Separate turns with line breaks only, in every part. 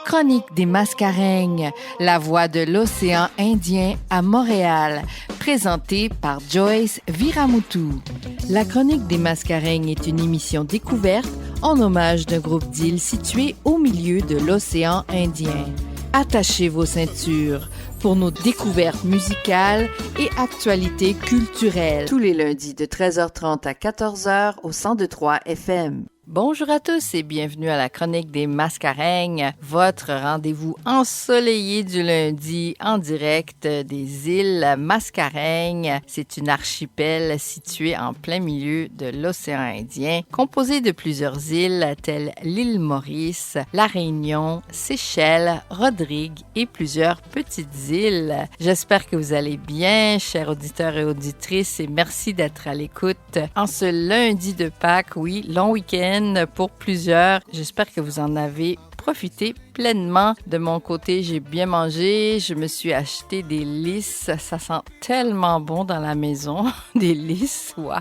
Chronique des Mascareignes, la voix de l'océan Indien à Montréal, présentée par Joyce Viramutu. La Chronique des Mascareignes est une émission découverte en hommage d'un groupe d'îles situé au milieu de l'océan Indien. Attachez vos ceintures pour nos découvertes musicales et actualités culturelles. Tous les lundis de 13h30 à 14h au 102.3 FM. Bonjour à tous et bienvenue à la Chronique des Mascareignes, votre rendez-vous ensoleillé du lundi en direct des îles Mascareignes. C'est une archipel située en plein milieu de l'océan Indien, composée de plusieurs îles telles l'île Maurice, la Réunion, Seychelles, Rodrigue et plusieurs petites îles. J'espère que vous allez bien, chers auditeurs et auditrices, et merci d'être à l'écoute en ce lundi de Pâques, oui, long week-end pour plusieurs. J'espère que vous en avez profité pleinement. De mon côté, j'ai bien mangé. Je me suis acheté des lisses. Ça sent tellement bon dans la maison. Des lisses, wow!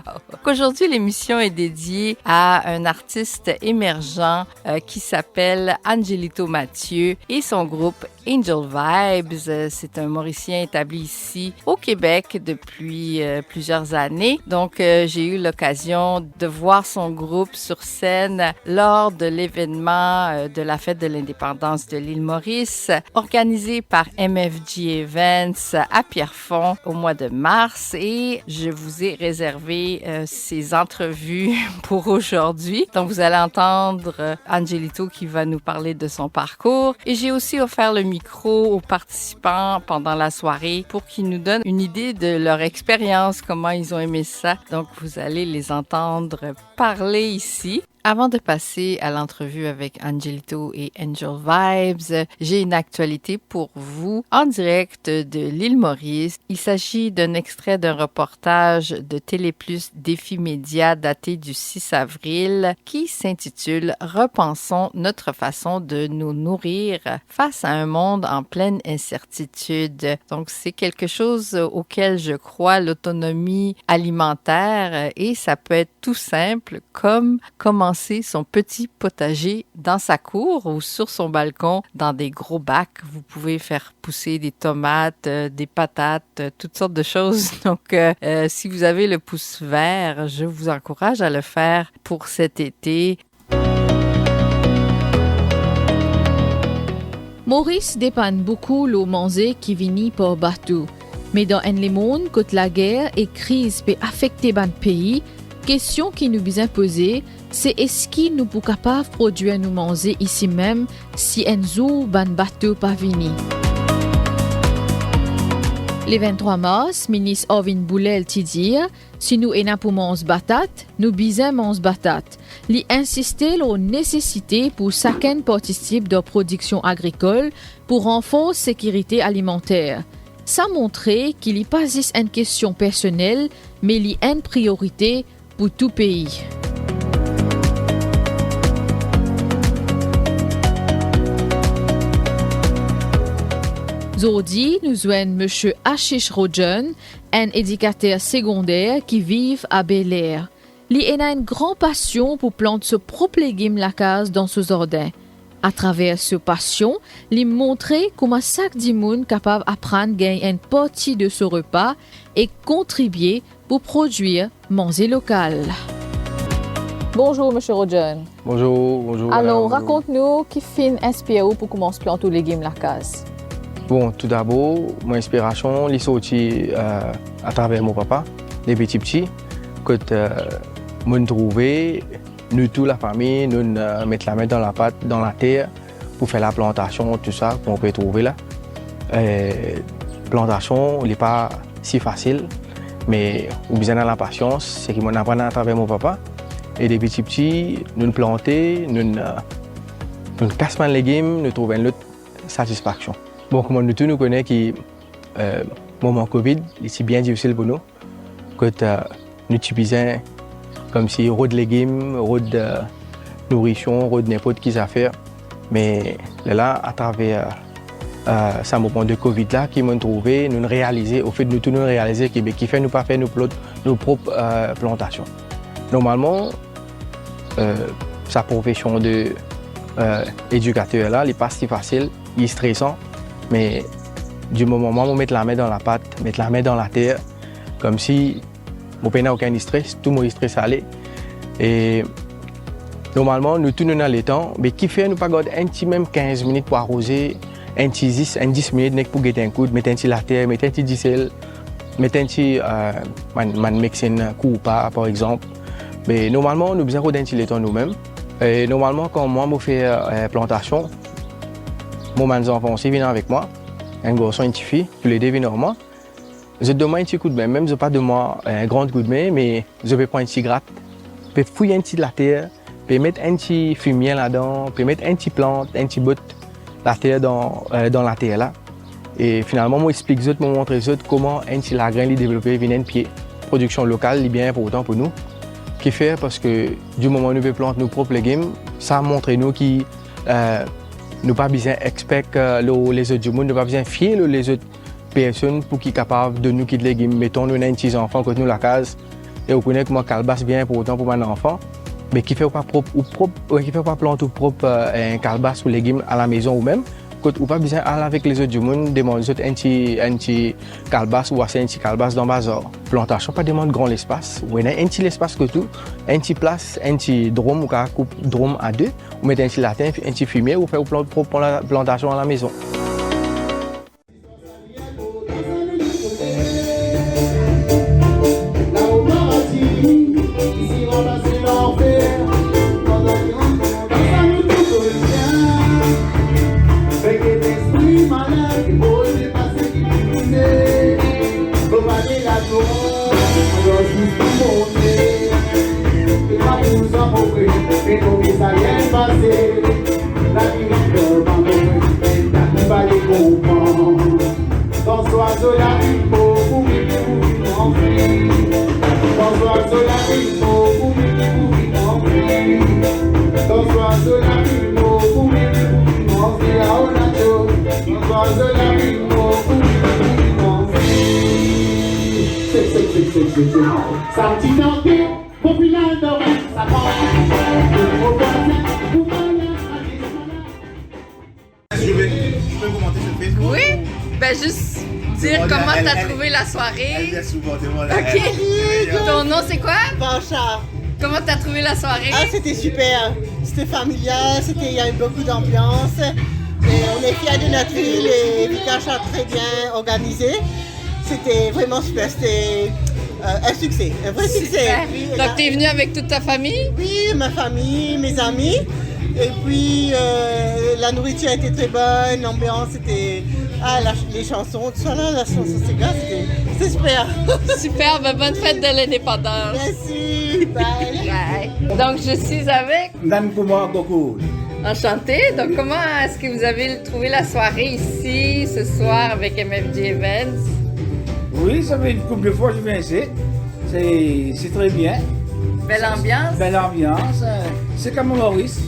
Aujourd'hui, l'émission est dédiée à un artiste émergent qui s'appelle Angelito Mathieu et son groupe Angel Vibes. C'est un Mauricien établi ici au Québec depuis plusieurs années. Donc, j'ai eu l'occasion de voir son groupe sur scène lors de l'événement de la fête de l'indépendance de l'île Maurice, organisé par MFG Events à Pierrefonds au mois de mars, et je vous ai réservé ces entrevues pour aujourd'hui. Donc, vous allez entendre Angelito qui va nous parler de son parcours, et j'ai aussi offert le micro aux participants pendant la soirée pour qu'ils nous donnent une idée de leur expérience, comment ils ont aimé ça. Donc, vous allez les entendre parler ici. Avant de passer à l'entrevue avec Angelito et Angel Vibes, j'ai une actualité pour vous en direct de l'île Maurice. Il s'agit d'un extrait d'un reportage de Téléplus Défi Média daté du 6 avril qui s'intitule « Repensons notre façon de nous nourrir face à un monde en pleine incertitude ». Donc, c'est quelque chose auquel je crois, l'autonomie alimentaire, et ça peut être tout simple comme commencer son petit potager dans sa cour ou sur son balcon dans des gros bacs. Vous pouvez faire pousser des tomates, des patates, toutes sortes de choses. Donc, si vous avez le pouce vert, je vous encourage à le faire pour cet été.
Maurice dépend beaucoup l'eau manger qui vient par bateau. Mais dans un monde que la guerre et crise peut affecter ban pays, question qui nous vient poser, c'est est-ce qu'il nous peut capable produire nous manger ici même si un jour ban bateau pas vini. Le 23 mars, ministre Orvin Boulel ti dire si nous en pour manger batate, nous besoin manger batate. Li insister la nécessité pour chacun participe de production agricole pour renforcer sécurité alimentaire. Ça montrait qu'il n'y a pas juste une question personnelle, mais il y a une priorité pour tout pays. Aujourd'hui, nous avons M. Ashish Rojan, un éducateur secondaire qui vit à Bel Air. Il a une grande passion pour planter ce propre légume la case dans ce jardin. À travers cette passion, il montre comment chaque monde est capable d'apprendre à gagner une partie de ce repas et contribuer pour produire manger local. Bonjour, M. Rojan.
Bonjour.
Alors, raconte-nous qui fait inspiré pour commencer à planter les légumes la case.
Bon, tout d'abord, mon inspiration est sortie à travers mon papa, les petits, quand nous trouvé, nous, toute la famille, nous mettons la main dans la pâte, dans la terre, pour faire la plantation, tout ça, qu'on peut trouver là. Plantation, n'est pas si facile, mais au besoin de la patience, c'est qu'il m'en apprend à travers mon papa. Et des petits, nous plantons, nous cassons les légumes, nous trouvons une satisfaction. Bon, comme nous tous nous connaissons que le moment Covid, c'est bien difficile pour nous. Quand nous utilisons comme si de légumes, de nourriture, de n'importe quelle affaire. Mais là, à travers ce moment de Covid là, qui m'ont trouvé, nous réaliser, au fait de nous tous nous réaliser qui fait nous pas faire nos propres plantations. Normalement, sa profession de éducateur là, il n'est pas si facile, il est stressant, mais du moment où on met la main dans la pâte, mettre la main dans la terre, comme si mon père n'a aucun stress, tout mon stress allait. Et normalement, nous tournons dans les temps, mais qui fait nous pas garder un petit même 15 minutes pour arroser, un petit 10 minutes pour guetter un coup, mettre un petit la terre, mettre un petit diesel, mettre un petit mixing coup ou pas, par exemple. Mais normalement, nous avons besoin d'un petit laiton nous-mêmes. Et normalement, quand moi, je fais plantation, mes enfants aussi viennent avec moi, un garçon et une petite fille, tous les deux viennent avec moi. Je demande un petit coup de main, même je ne pas de moi un grand coup de main, mais je vais prendre un petit gratte, je vais fouiller un petit de la terre, je vais mettre un petit fumier là-dedans, je vais mettre un petit plante, un petit bout la terre dans la terre là. Et finalement, moi, j'explique aux autres, je montre aux autres comment un petit lagrin est développé, vient un pied. Production locale est bien important pour nous. Qui fait parce que du moment où nous pouvons planter nos propres légumes, ça montre nous qui nous pas besoin d'expecter les autres du monde, nous pas besoin de fier les autres personnes pour qu'ils soient capables de nous quitter les légumes. Mettons, nous avons un petit enfant quand nous la case et on connaît que moi calebasse bien important pour mon enfant, mais qui fait pas qui fait pas planter propre un calebasse ou légumes à la maison ou même. Ou pas besoin d'aller avec les autres du monde, demander un petit calebasse ou un petit calebasse dans le bazar. Plantation, pas demande grand espace. On a un petit espace que tout, un petit place, un petit drôme ou un coupe drôme à deux, on met un petit latin, un petit fumier, ou faire une plantation à la maison.
Oui, ben juste dire comment tu as trouvé la soirée. Ok. Ton nom c'est quoi?
Pancha.
Comment tu as trouvé la soirée?
Ah, c'était super. C'était familial, il y avait beaucoup d'ambiance. Et on est fiers de notre ville et Vika chante très bien organisé. C'était vraiment super, c'était un succès, un vrai succès.
Oui, donc tu es venu avec toute ta famille?
Oui, ma famille, mes amis. Et puis la nourriture était très bonne, l'ambiance était... Ah, les chansons, tout ça là, la chanson c'était super.
Super, ben bonne fête de l'indépendance.
Merci, bye.
Bye. Donc je suis avec...
Nankouma Goku.
Enchanté. Donc comment est-ce que vous avez trouvé la soirée ici, ce soir, avec MFG Events?
Oui, ça fait une couple de fois que je viens ici. C'est très bien.
Belle ambiance?
Belle ambiance. C'est comme Maurice.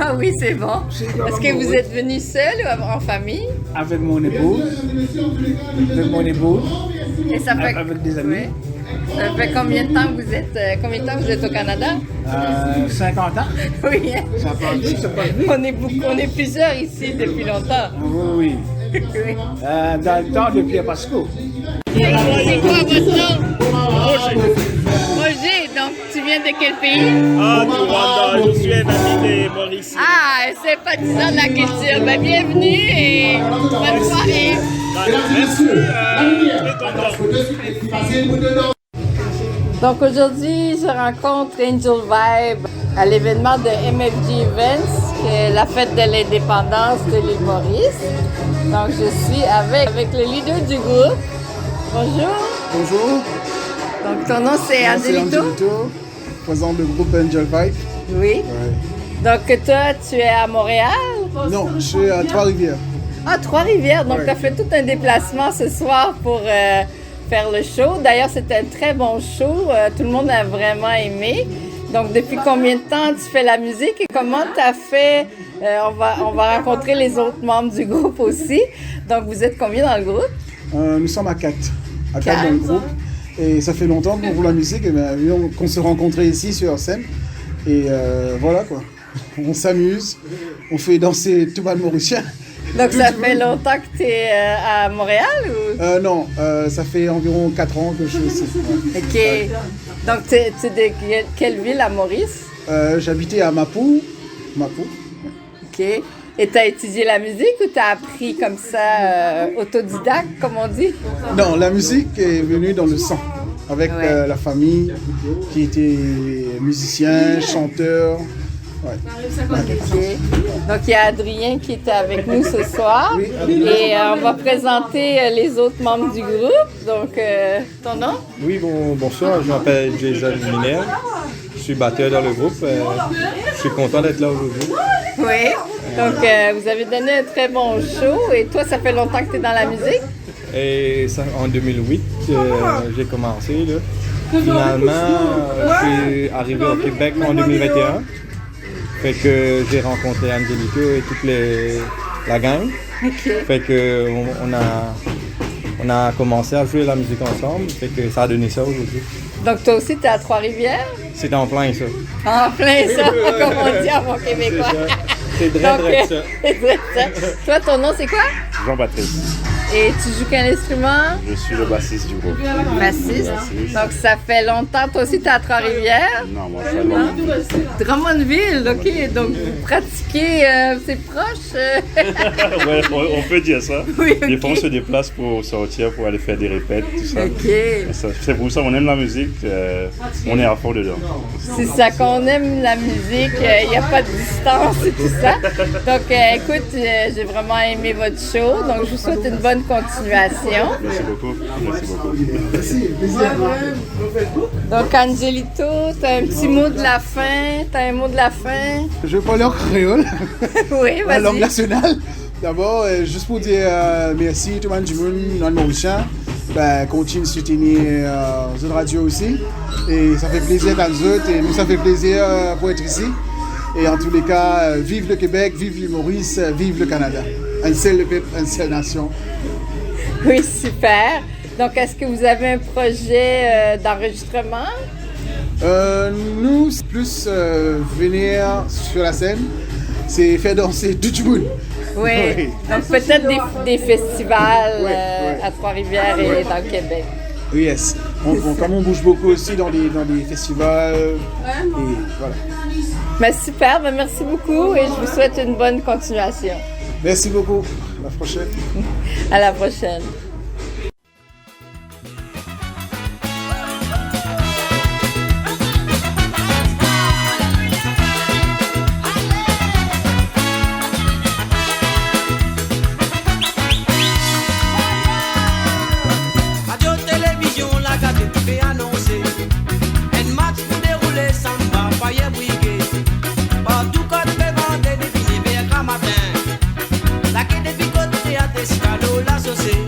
Ah oui, c'est bon. Est-ce que vous êtes venu seul ou en famille?
Avec mon épouse. Avec mon épouse.
Et ça fait...
Avec des amis.
Oui. Ça fait combien de temps que vous êtes au Canada?
50 ans.
Oui.
Ça passe vite, ça passe vite.
On est plusieurs ici depuis longtemps.
Oui, oui.
Oui.
Dans le temps de Pierre Pasco.
C'est quoi votre nom? Roger, donc tu viens de quel pays?
Ah, du Rwanda, je suis un ami de Maurice.
Ah, sympathisant de la culture. Ben, bienvenue et bonne soirée.
Merci, très content.
Donc aujourd'hui, je rencontre Angel Vibe à l'événement de MFG Events, qui est la fête de l'indépendance de l'île Maurice. Donc je suis avec le leader du groupe. Bonjour.
Bonjour.
Donc ton nom c'est Angelito?
Président du groupe Angel Vibe.
Oui.
Ouais.
Donc toi, tu es à Montréal?
Non, je suis à Trois-Rivières.
Ah, Trois-Rivières. Donc
Ouais.
tu as fait tout un déplacement ce soir pour faire le show. D'ailleurs, c'était un très bon show. Tout le monde a vraiment aimé. Donc depuis combien de temps tu fais la musique et comment tu as fait? On va rencontrer les autres membres du groupe aussi. Donc vous êtes combien dans le groupe?
Nous sommes à 4. À 4 dans le groupe. Et ça fait longtemps qu'on roule la musique et qu'on s'est rencontrés ici sur scène. Et voilà quoi. on s'amuse, on fait danser tout le monde mauricien.
Donc ça fait longtemps que tu es à Montréal ou?
Non, ça fait environ 4 ans que je suis ici.
OK. Donc tu es de quelle ville à Maurice?
J'habitais à Mapou.
OK. Et tu as étudié la musique ou tu as appris comme ça, autodidacte, comme on dit?
Non, la musique est venue dans le sang, avec la famille qui était musicien, chanteur. Ouais.
OK. Donc il y a Adrien qui était avec nous ce soir. Et on va présenter les autres membres du groupe. Donc, ton nom?
Oui, bonsoir, je m'appelle Jason Minel. Je suis batteur dans le groupe. Je suis content d'être là aujourd'hui.
Oui. Donc, vous avez donné un très bon show. Et toi, ça fait longtemps que tu es dans la musique?
Et ça, en 2008, j'ai commencé. Là. Finalement, je suis arrivé au Québec en 2021. Fait que j'ai rencontré Angelica et toute la gang.
Okay.
Fait que on a commencé à jouer la musique ensemble. Fait que ça a donné ça aujourd'hui.
Donc toi aussi, tu es à Trois-Rivières?
C'est en plein ça.
En plein ça, comme on dit en bon québécois.
C'est vrai ça.
Toi, ton nom, c'est quoi?
Jean-Baptiste.
Et tu joues quel instrument?
Je suis le bassiste du groupe.
Bassiste. Donc ça fait longtemps. Toi aussi, tu es à Trois-Rivières?
Non, moi je suis à Drummondville.
Drummondville, OK. Donc vous pratiquez, c'est proche?
Ouais, on peut dire ça.
Oui, okay.
Des fois on se déplace pour sortir, pour aller faire des répètes, tout ça.
OK.
C'est pour ça qu'on aime la musique, on est à fond dedans.
C'est ça qu'on aime la musique, il n'y a pas de distance et tout ça. Donc écoute, j'ai vraiment aimé votre show, donc je vous souhaite une bonne continuation.
Merci beaucoup. Merci beaucoup.
Merci, plaisir.
Donc Angelito, tu as un petit mot de la fin, tu as un mot de la fin?
Je parle en créole,
Oui,
la langue
vas-y.
nationale. D'abord, juste pour dire merci tout le monde du monde, dans le Mauricien. Continue de soutenir cette radio aussi. Et ça fait plaisir à nous autres et nous, ça fait plaisir pour être ici. Et en tous les cas, vive le Québec, vive le Maurice, vive le Canada. Un seul peuple, une seule nation.
Oui, super. Donc, est-ce que vous avez un projet d'enregistrement?
Nous, c'est plus venir sur la scène, c'est faire danser tout le monde.
Oui.
Oui.
Donc, peut-être des festivals
Oui,
à Trois-Rivières et dans le Québec.
Oui, yes. Comme on bouge beaucoup aussi dans des festivals. Et voilà.
Ben, super, ben, merci beaucoup et je vous souhaite une bonne continuation.
Merci beaucoup. À la prochaine.
À la prochaine.
Radio-télévision, la gazette fait annoncer un match pour dérouler samba, paille briguer. Partout quand tu fais vendre des filets vers matin. La quai des picotes et à Tescalo, la saucée.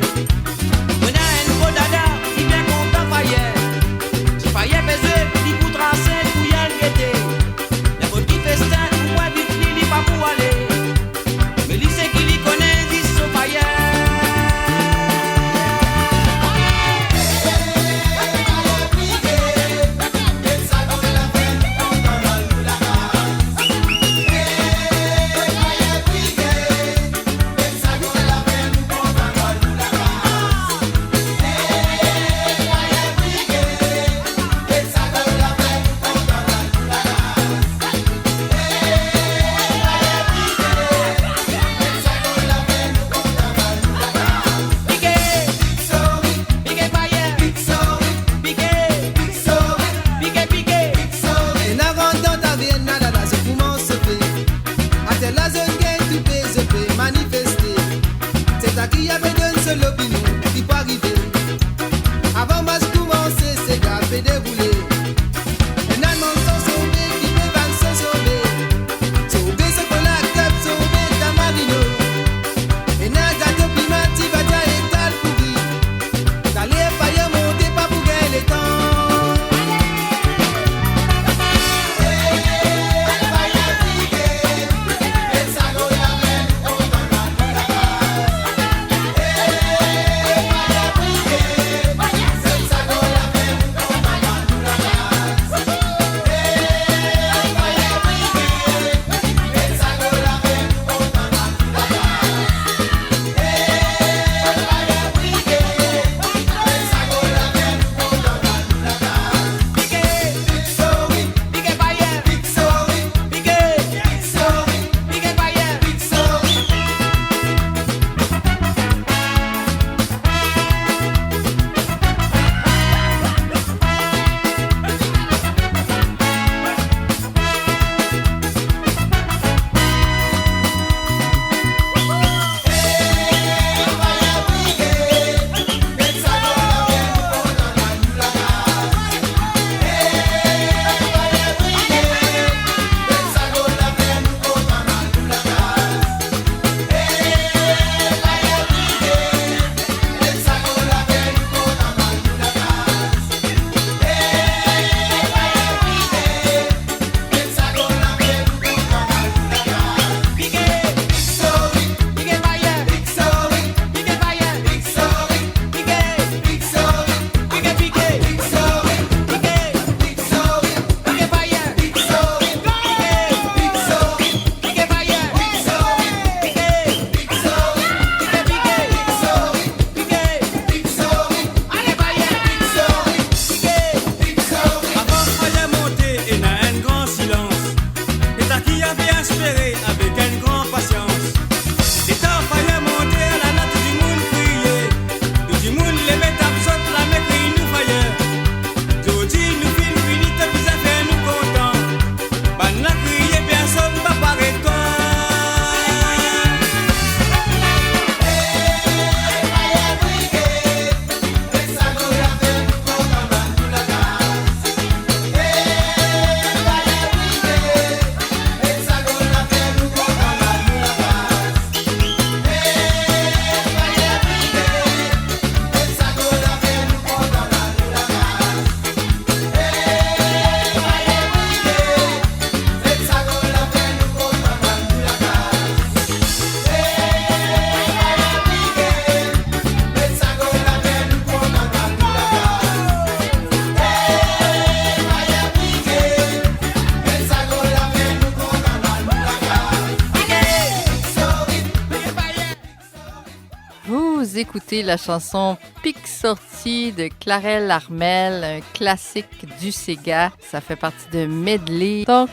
Vous écoutez la chanson Pic Sorti de Clarelle Armel, un classique du Sega. Ça fait partie de Medley. Donc,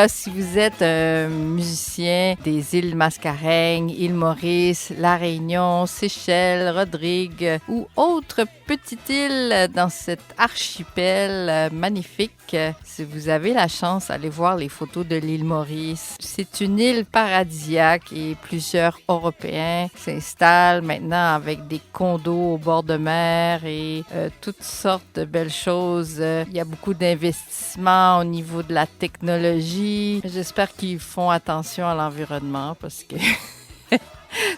si vous êtes un musicien des îles Mascareignes, île Maurice, La Réunion, Seychelles, Rodrigue ou autres petites îles dans cet archipel magnifique, si vous avez la chance, allez voir les photos de l'île Maurice. C'est une île paradisiaque et plusieurs Européens s'installent maintenant avec des condos au bord de mer et toutes sortes de belles choses. Il y a beaucoup d'investissements au niveau de la technologie. J'espère qu'ils font attention à l'environnement parce que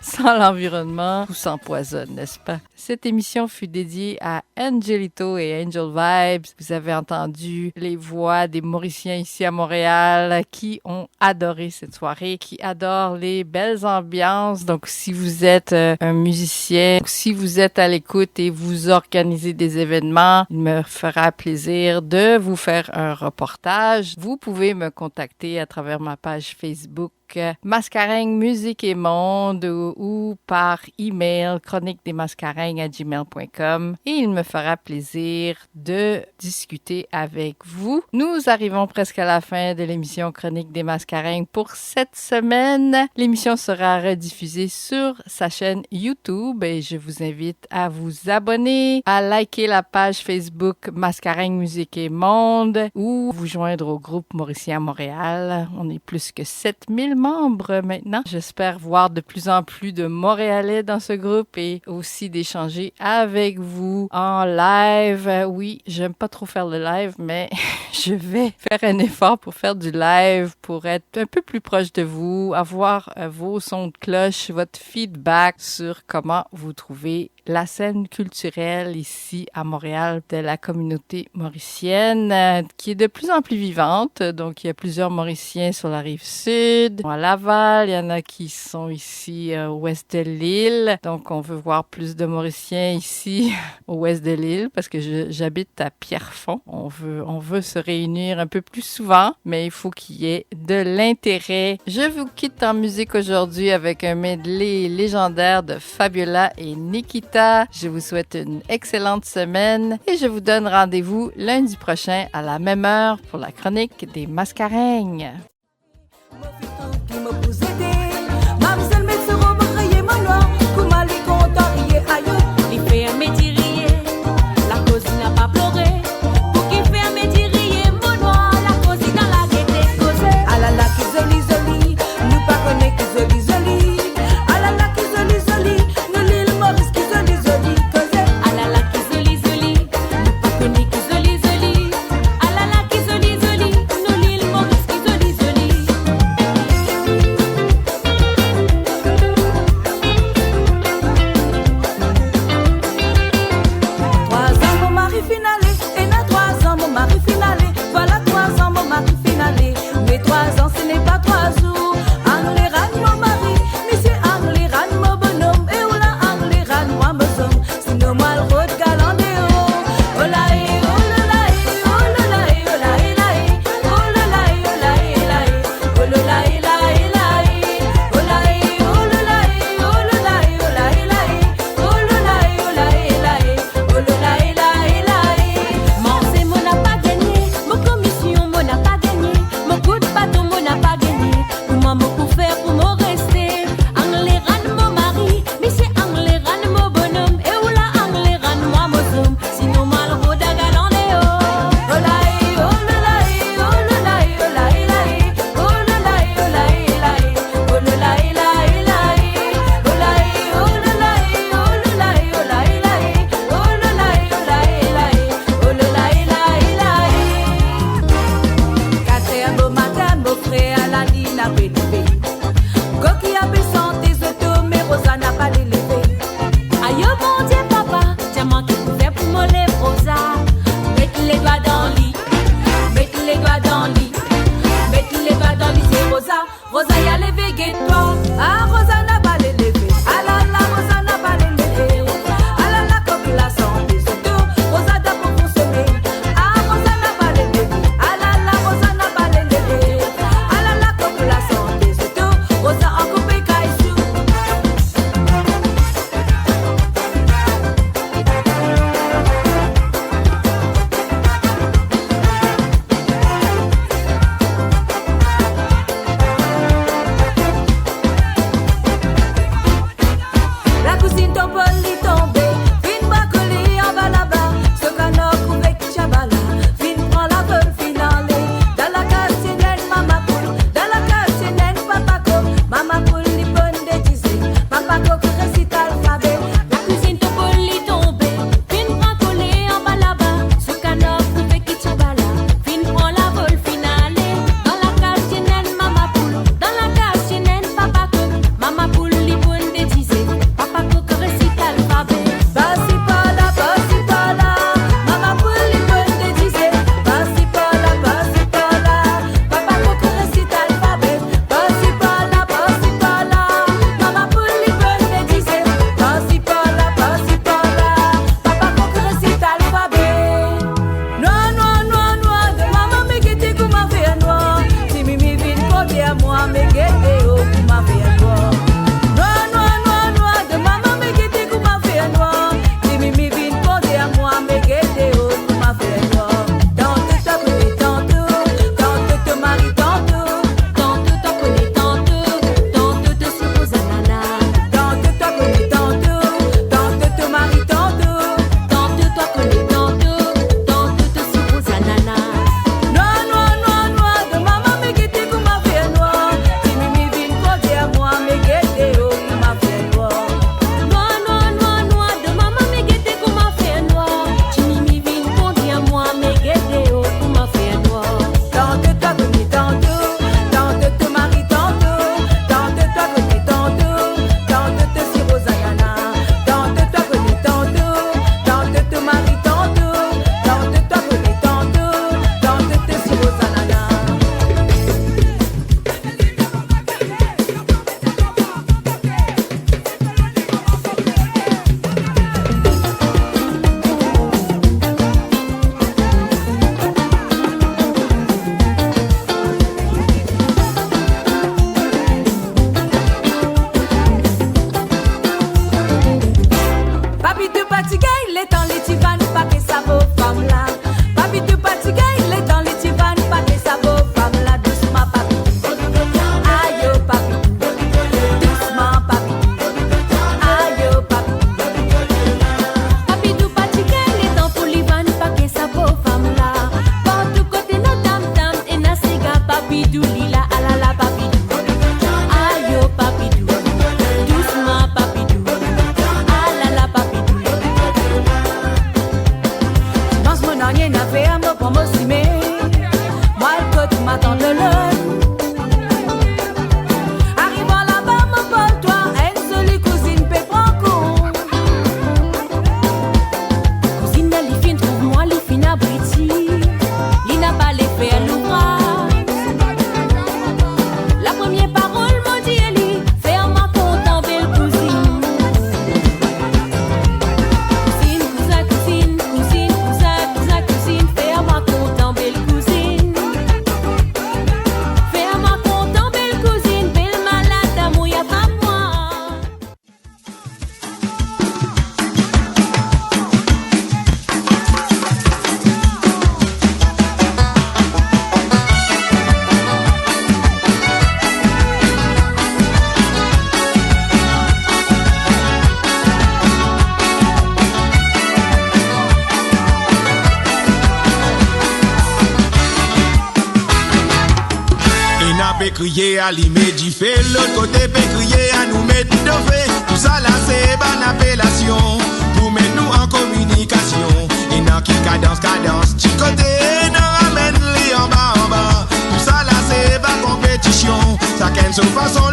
sans l'environnement, tout s'empoisonne, n'est-ce pas? Cette émission fut dédiée à Angelito et Angel Vibes. Vous avez entendu les voix des Mauriciens ici à Montréal qui ont adoré cette soirée, qui adorent les belles ambiances. Donc, si vous êtes un musicien, si vous êtes à l'écoute et vous organisez des événements, il me fera plaisir de vous faire un reportage. Vous pouvez me contacter à travers ma page Facebook Mascareignes Musique et Monde ou par email chroniquedesmascareignes@gmail.com et il me fera plaisir de discuter avec vous. Nous arrivons presque à la fin de l'émission Chronique des Mascareignes pour cette semaine. L'émission sera rediffusée sur sa chaîne YouTube et je vous invite à vous abonner, à liker la page Facebook Mascareignes Musique et Monde ou vous joindre au groupe Mauricien Montréal. On est plus que 7000 membres maintenant. J'espère voir de plus en plus de Montréalais dans ce groupe et aussi d'échanger avec vous en live. Oui, j'aime pas trop faire le live, mais je vais faire un effort pour faire du live, pour être un peu plus proche de vous, avoir vos sons de cloche, votre feedback sur comment vous trouvez la scène culturelle ici à Montréal de la communauté mauricienne qui est de plus en plus vivante. Donc, il y a plusieurs Mauriciens sur la rive sud, à Laval, il y en a qui sont ici au ouest de l'île. Donc, on veut voir plus de Mauriciens ici au ouest de l'île parce que j'habite à Pierrefonds. On veut se réunir un peu plus souvent, mais il faut qu'il y ait de l'intérêt. Je vous quitte en musique aujourd'hui avec un medley légendaire de Fabiola et Nikita. Je vous souhaite une excellente semaine et je vous donne rendez-vous lundi prochain à la même heure pour la chronique des Mascareignes.
peut crier à l'immédiat fait, l'autre côté peut crier à nous mettre de fait. Tout ça là c'est bonne appellation pour mettre nous en communication. Et dans qui cadence, du côté, dans ramène les en bas. Tout ça là c'est bonne compétition. Ça qu'elle se façon